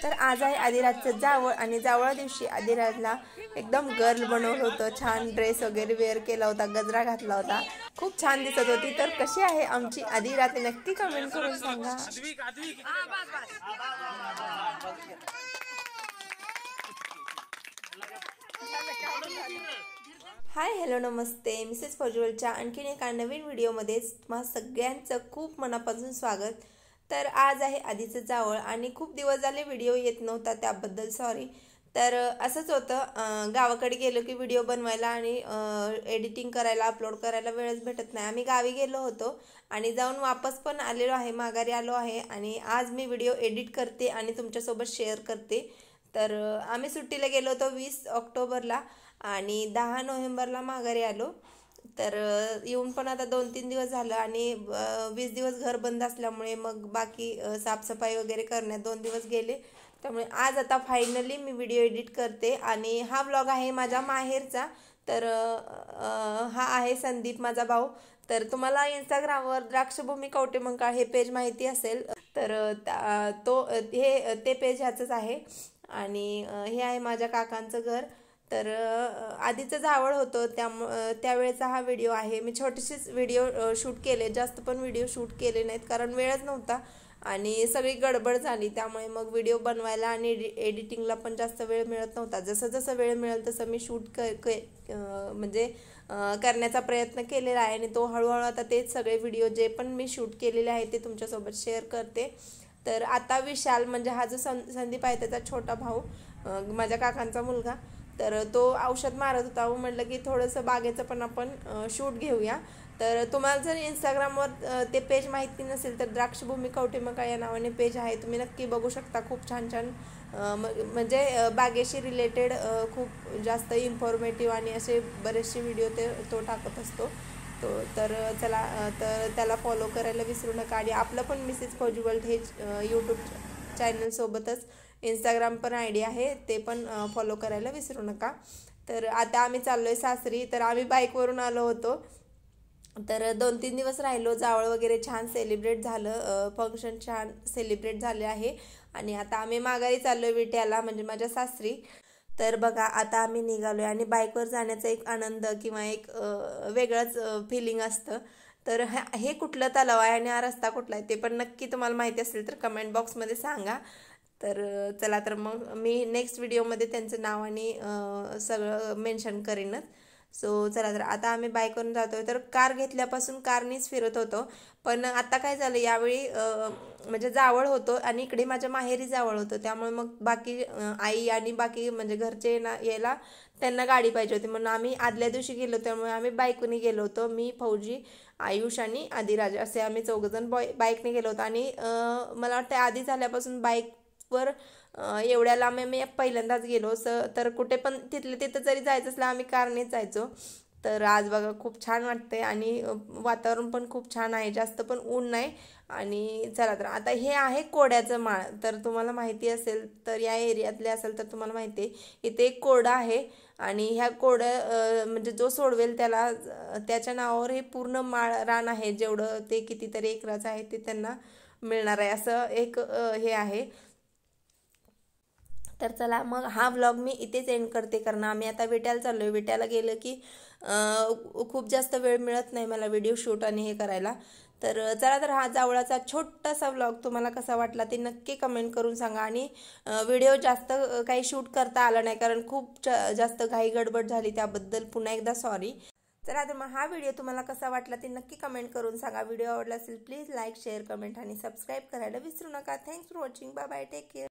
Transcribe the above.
तर आज आहे आदिराजचं जावळ आणि जावळा दिवशी आदिराजला एकदम गर्ल बनवलं होतं। छान ड्रेस वगैरे वेअर केला होता, गजरा घातला होता, खूप छान दिसत होती। तर कशी आहे आमची आदिराज नक्की कमेंट करून सांगा। हाय हॅलो नमस्ते, मिसेस फौजवलच्या आणखीन एका नवीन व्हिडिओमध्ये तुम्हा सगळ्यांचं खूप मनापासून स्वागत। तर आज आहे आधीचं जावळ आणि खूप दिवस झाले व्हिडिओ येत नव्हता, त्याबद्दल सॉरी। तर असंच होतं, गावाकडे गेलो की व्हिडिओ बनवायला आणि एडिटिंग करायला अपलोड करायला वेळच भेटत नाही। आम्ही गावी गेलो होतो आणि जाऊन वापस पण आलेलो आहे, माघारी आलो आहे आणि आज मी व्हिडिओ एडिट करते आणि तुमच्यासोबत शेअर करते। तर आम्ही सुट्टीला गेलो होतो 20 ऑक्टोबरला आणि 10 नोव्हेंबरला माघारी आलो। तर येऊन पण आता 2-3 दिवस झालं आणि 20 दिवस घर बंद असल्यामुळे मग बाकी साफसफाई वगैरे करण्यात 2 दिवस गेले। त्यामुळे आज आता फायनली मी व्हिडिओ एडिट करते आणि हा व्लॉग आहे माझ्या माहेरचा। तर हा आहे संदीप माझा भाऊ। तर तुम्हाला इंस्टाग्रामवर द्राक्षभूमी कवटेमंकाळ हे पेज माहिती असेल, तर ते पेज ह्याचंच आहे आणि हे आहे माझ्या काकांचं घर। तर आधीचं जावळ होतं त्यावेळेचा हा व्हिडिओ आहे। मी छोटेसेच व्हिडिओ शूट केले, जास्त पण व्हिडिओ शूट केले नाहीत कारण वेळच नव्हता आणि सगळी गडबड झाली, त्यामुळे मग व्हिडिओ बनवायला आणि एडिटिंगला पण जास्त वेळ मिळत नव्हता। जसं जसं वेळ मिळेल तसं मी शूट करण्याचा प्रयत्न केलेला आहे आणि तो हळूहळू आता तेच सगळे व्हिडिओ जे पण मी शूट केलेले आहे ते तुमच्यासोबत शेअर करते। तर आता विशाल म्हणजे हा जो संदीप आहे त्याचा छोटा भाऊ, माझ्या काकांचा मुलगा, तर तो औषध मारत होता। म्हटलं की थोडंसं बागेचं पण आपण शूट घेऊया। तर तुम्हाला जर इंस्टाग्रामवर ते पेज माहिती नसेल तर द्राक्षभूमी कवटेमंकाळ या नावाने पेज आहे, तुम्ही नक्की बघू शकता। खूप छान छान म्हणजे बागेशी रिलेटेड खूप जास्त इन्फॉर्मेटिव्ह आणि असे बरेचसे व्हिडिओ तो टाकत असतो। तर चला, तर त्याला फॉलो करायला विसरू नका आणि आपलं पण मिसेस फौजवल हे यूट्यूब चॅनलसोबतच इंस्टाग्राम पण ID आहे, ते पण फॉलो करायला विसरू नका। तर आता आम्ही चाललोय सासरी। तर आम्ही बाईकवरून आलो होतो, तर 2-3 दिवस राहिलो। जावळ वगैरे छान सेलिब्रेट झालं, फंक्शन छान सेलिब्रेट झाले आहे आणि आता आम्ही माघारी चाललोय विट्याला, म्हणजे माझ्या सासरी। तर बघा आता आम्ही निघालोय आणि बाईकवर जाण्याचा एक आनंद किंवा एक वेगळंच फिलिंग असतं। तर हे कुठलं तलाव आहे आणि हा रस्ता कुठला आहे ते पण नक्की तुम्हाला माहिती असेल तर कमेंट बॉक्समध्ये सांगा। तर चला, तर मग मी नेक्स्ट व्हिडिओमध्ये त्यांचं नाव आणि सगळं मेन्शन करीनच। सो चला, तर आता आम्ही बाईकवरून जातोय। तर कार घेतल्यापासून कारनीच फिरत होतो, पण आता काय झालं यावेळी म्हणजे जावळ होतो आणि इकडे माझ्या माहेरी जावळ होतं, त्यामुळे मग बाकी आई आणि बाकी म्हणजे घरचे यायला त्यांना गाडी पाहिजे होती म्हणून आम्ही आदल्या दिवशी गेलो। त्यामुळे आम्ही बाईकने गेलो होतो, मी, फौजी, आयुष आणि आदिराज असे आम्ही 4 जण बाईकने गेलो होतो। आणि मला वाटतं आधी झाल्यापासून बाईकवर एवढ्या लांब मी पहिल्यांदाच गेलो। तर कुठे पण तिथं जरी जायचं असलं आम्ही कारनेच जायचो। तर आज बघा खूप छान वाटतंय आणि वातावरण पण खूप छान आहे, जास्त पण ऊन नाही। आणि चला, तर आता हे आहे कोड्याचं माळ। तर तुम्हाला माहिती असेल तर या एरियातले असेल तर तुम्हाला माहिती आहे, इथे एक कोडा आहे आणि ह्या कोड्या म्हणजे जो सोडवेल त्याला त्याच्या नावावर हे पूर्ण माळ रान आहे, जेवढं ते कितीतरी एकराचं आहे ते त्यांना मिळणार आहे, असं एक हे आहे। तर चला, मग हा व्लॉग मी इथेच एंड करते कारण आम्ही आता विट्याला चाललोय। विट्याला गेलं की खूप जास्त वेळ मिळत नाही मला व्हिडिओ शूट आणि हे करायला। तर चला, तर हा जावळाचा छोटासा व्लॉग तुम्हाला कसा वाटला ते नक्की कमेंट करून सांगा। आणि व्हिडिओ जास्त काही शूट करता आला नाही कारण खूप जास्त घाई गडबड झाली, त्याबद्दल पुन्हा एकदा सॉरी। चला, तर मग हा व्हिडिओ तुम्हाला कसा वाटला ते नक्की कमेंट करून सांगा। व्हिडिओ आवडला असेल प्लीज लाईक, शेअर, कमेंट आणि सबस्क्राईब करायला विसरू नका। Thanks for watching, bye bye, take care.